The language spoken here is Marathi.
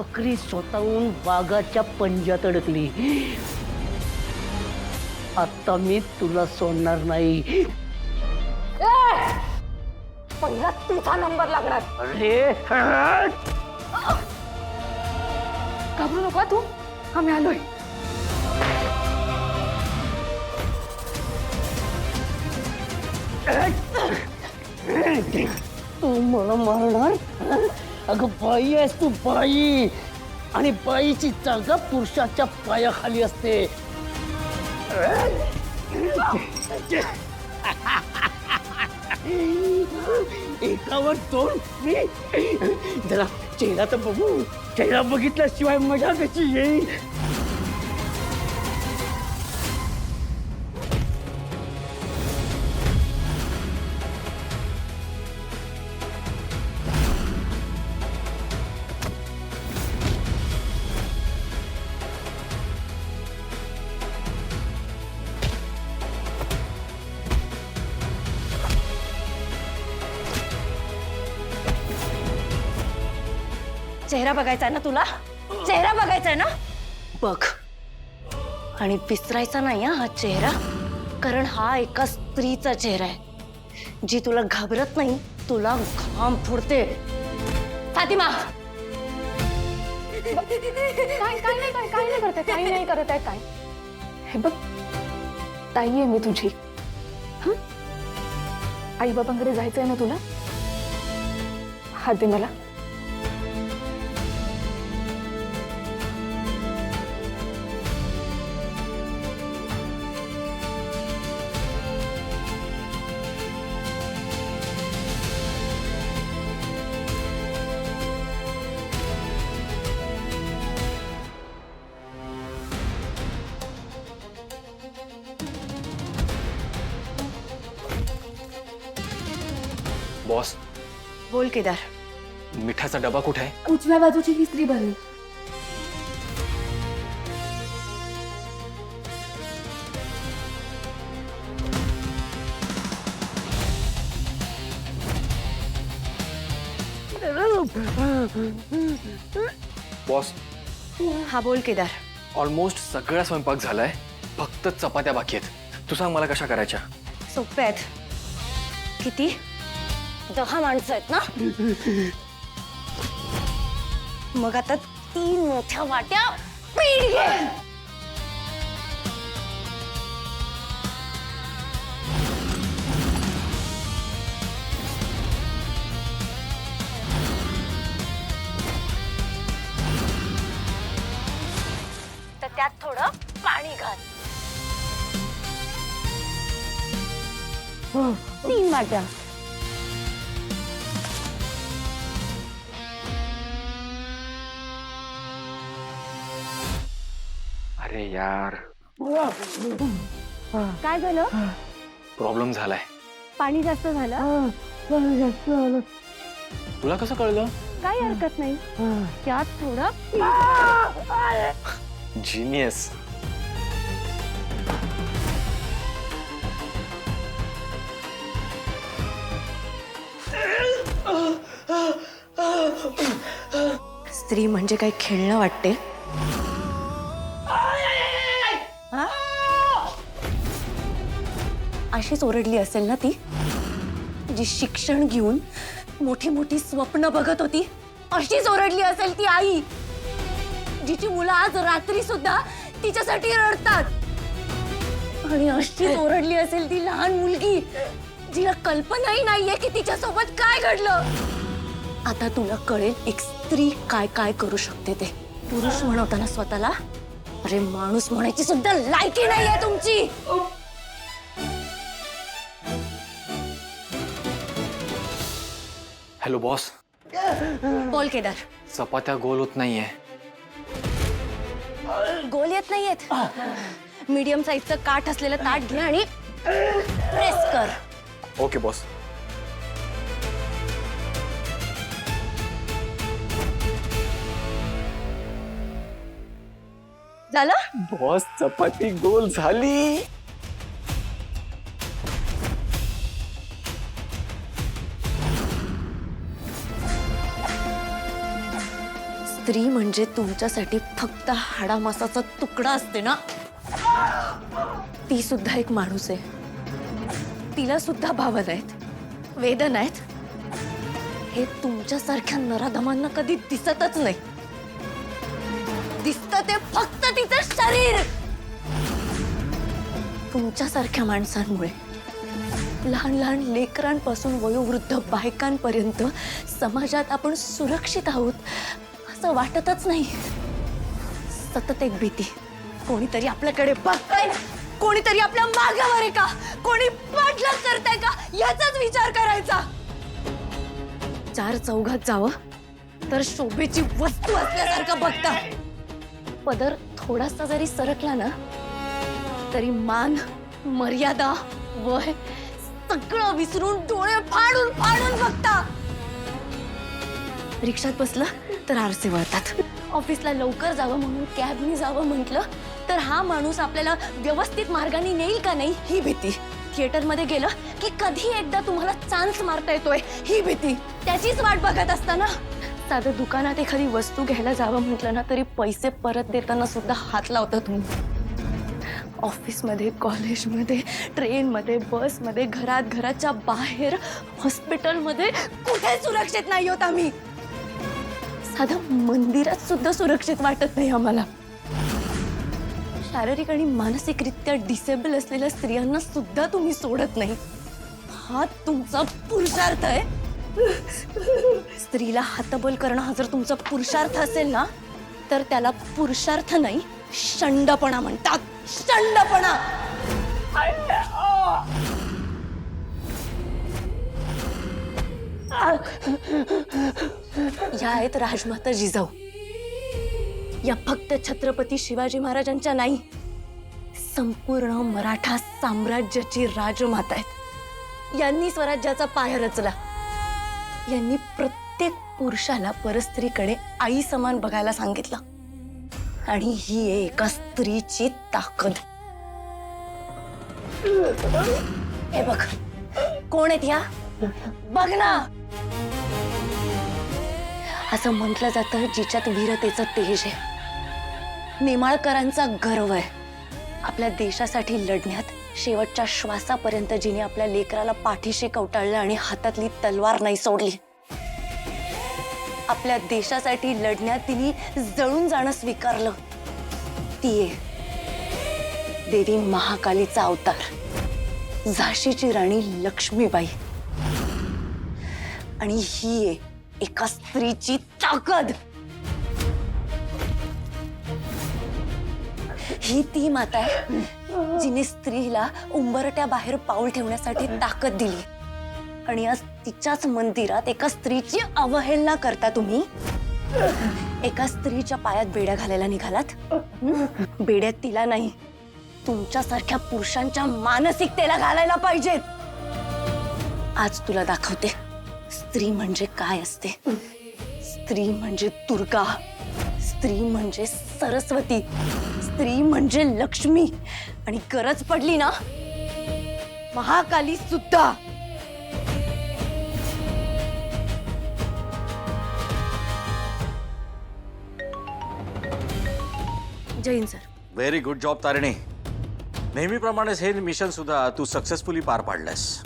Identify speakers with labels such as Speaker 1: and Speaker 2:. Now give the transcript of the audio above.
Speaker 1: बकरी स्वतःहून वाघाच्या पंजात अडकली. आता मी तुला सोडणार नाही.
Speaker 2: पहिला तुझा नंबर लागणार.
Speaker 1: अरे
Speaker 2: घाबरू नको तू, आम्ही आलोय.
Speaker 1: तू मला मारणार? अगं बाई आहेस तू, बाई. आणि बाईची जागा पुरुषाच्या पायाखाली असते. एकावर दोन मी. जरा चेहरा तर बघू. चेहरा बघितल्याशिवाय मजा कशी येईल?
Speaker 2: चेहरा बघायचा ना तुला? चेहरा बघायचा ना? बघ. आणि विसरायचा नाही हा चेहरा, कारण हा एका स्त्रीचा चेहरा आहे जी तुला घाबरत नाही, तुला घाम फोडते. फातिमा, काय नाही करत आहे काय? हे बघ, ताई आहे मी तुझी. आई बाबांकडे जायचंय ना तुला? हात दे मला.
Speaker 3: बॉस,
Speaker 2: बोल केदार.
Speaker 3: मिठाचा डबा कुठे आहे?
Speaker 2: उजव्या बाजूची ही स्त्री भरली.
Speaker 3: बॉस,
Speaker 2: हा बोल केदार.
Speaker 3: ऑलमोस्ट सगळा स्वयंपाक झालाय, फक्त चपात्या बाकी आहेत. तू सांग मला कशा करायच्या?
Speaker 2: सोप्या आहेत. किती? 10 माणसं आहेत ना? मग आता 3 मोठ्या वाट्या पीठ घे. तर त्यात थोडं पाणी घाल. 3 वाट्या.
Speaker 3: अरे यार,
Speaker 2: काय झालं?
Speaker 3: प्रॉब्लेम झालाय.
Speaker 2: पाणी जास्त झालं?
Speaker 3: तुला कसं कळलं?
Speaker 2: काही हरकत नाही. त्यात थोडं
Speaker 3: जीनियस.
Speaker 2: स्त्री म्हणजे काही खेळणं वाटते? हा? अशीच ओरडली असेल ना ती, जी शिक्षण घेऊन मोठी मोठी स्वप्न बघत होती. अशीच ओरडली असेल ती आई, जिची मुलं आज रात्री सुद्धा तिच्यासाठी रडतात. आणि अशीच ओरडली असेल ती लहान मुलगी, जिला कल्पनाही नाहीये की तिच्यासोबत काय घडलं. आता तुला कळेल एक स्त्री काय काय करू शकते ते. पुरुष म्हणवताना स्वतःला, अरे माणूस म्हणायची सुद्धा लायकी नाहीये तुमची.
Speaker 3: Hello boss.
Speaker 2: बोल केदार.
Speaker 3: चपात्या गोल होत नाहीये.
Speaker 2: गोल येत नाहीयेत? मीडियम साईजचं काठ असलेलं ताट घे आणि प्रेस कर.
Speaker 3: Okay boss.
Speaker 2: झालं?
Speaker 3: बॉस, चपाती गोल झाली.
Speaker 2: स्त्री म्हणजे तुमच्यासाठी फक्त हाडामासाचा तुकडा असते ना, ती सुद्धा एक माणूस आहे. तिला सुद्धा भावना आहेत, वेदना आहेत. हे तुमच्यासारख्या नराधमांना कधी दिसतच नाही. दिसतं ते फक्त तिचं शरीर. तुमच्यासारख्या माणसांमुळे लहान लहान लेकरांपासून वयोवृद्ध बायकांपर्यंत समाजात आपण सुरक्षित आहोत असं वाटतच नाही. सतत एक भीती, कोणीतरी आपल्याकडे बघताय, कोणीतरी आपल्या मागावर आहे का, कोणी पाठलाग करताय का, याचाच विचार करायचा. चार चौघात जावं तर शोभेची वस्तू असल्यासारखं बघता. पदर थोडासा जरी सरकला ना तरी मान, मर्यादा, वय सगळं विसरून डोळे फाडून फाडून बघता. रिक्षात बसलं तर आरसे वळतात. ऑफिसला लवकर जावं म्हणून कॅबनी जावं म्हटलं तर हा माणूस आपल्याला व्यवस्थित मार्गाने नेईल का नाही ही भीती. थिएटरमध्ये गेलं की कधी एकदा तुम्हाला चान्स मारता येतोय ही भीती. त्याचीच वाट बघत असताना साधं दुकानात एखादी वस्तू घ्यायला जावं म्हटलं ना तरी पैसे परत देताना सुद्धा हात लावता तुम्ही. ऑफिसमध्ये, कॉलेजमध्ये, ट्रेनमध्ये, बसमध्ये, घराच्या बाहेर, हॉस्पिटलमध्ये कुठे सुरक्षित नाही होत आम्ही. साधं मंदिरात सुद्धा सुरक्षित वाटत नाही आम्हाला. शारीरिक आणि मानसिकरित्या डिसेबल असलेल्या स्त्रियांना सुद्धा तुम्ही सोडत नाही. हा तुमचा पुरुषार्थ आहे. स्त्रीला हतबल करणं हा जर तुमचा पुरुषार्थ असेल ना तर त्याला पुरुषार्थ नाही, शंडपणा म्हणतात. शंडपणा. या आहेत राजमाता जिजाऊ. या फक्त छत्रपती शिवाजी महाराजांच्या नाही, संपूर्ण मराठा साम्राज्याची राजमाता आहेत. यांनी स्वराज्याचा पाया रचला. यांनी प्रत्येक पुरुषाला परस्त्रीकडे आई समान बघायला सांगितलं. आणि ही आहे एका स्त्रीची ताकद. हे बघ, कोण आहेत या? बघ ना. असं म्हटलं जातं जिच्यात वीरतेचं तेज आहे, नेमाळकरांचा गर्व आहे. आपल्या देशासाठी लढण्यात शेवटच्या श्वासापर्यंत जिने आपल्या लेकराला पाठीशी कवटाळलं आणि हातातली तलवार नाही सोडली. आपल्या देशासाठी लढण्यात तिने जळून जाणं स्वीकारलं. ती आहे देवी महाकालीचा अवतार, झाशीची राणी लक्ष्मीबाई. आणि ही आहे एका स्त्रीची ताकद. ही ती माता आहे जिने स्त्रीला उंबरट्या बाहेर पाऊल ठेवण्यासाठी ताकद दिली. आणि आज तिच्याच मंदिरात एका स्त्रीची अवहेलना करता तुम्ही. एका स्त्रीच्या पायात बेड्या घालायला निघालात. बेड्यात तिला नाही, तुमच्यासारख्या पुरुषांच्या मानसिकतेला घालायला पाहिजेत. आज तुला दाखवते स्त्री म्हणजे काय असते. स्त्री म्हणजे दुर्गा, स्त्री म्हणजे सरस्वती, स्त्री म्हणजे लक्ष्मी, आणि गरज पडली ना महाकाली सुद्धा. जय हिंद sir.
Speaker 4: Very good job Tarini. नेहमीप्रमाणेच हे मिशन सुद्धा तू सक्सेसफुली पार पाडलंस.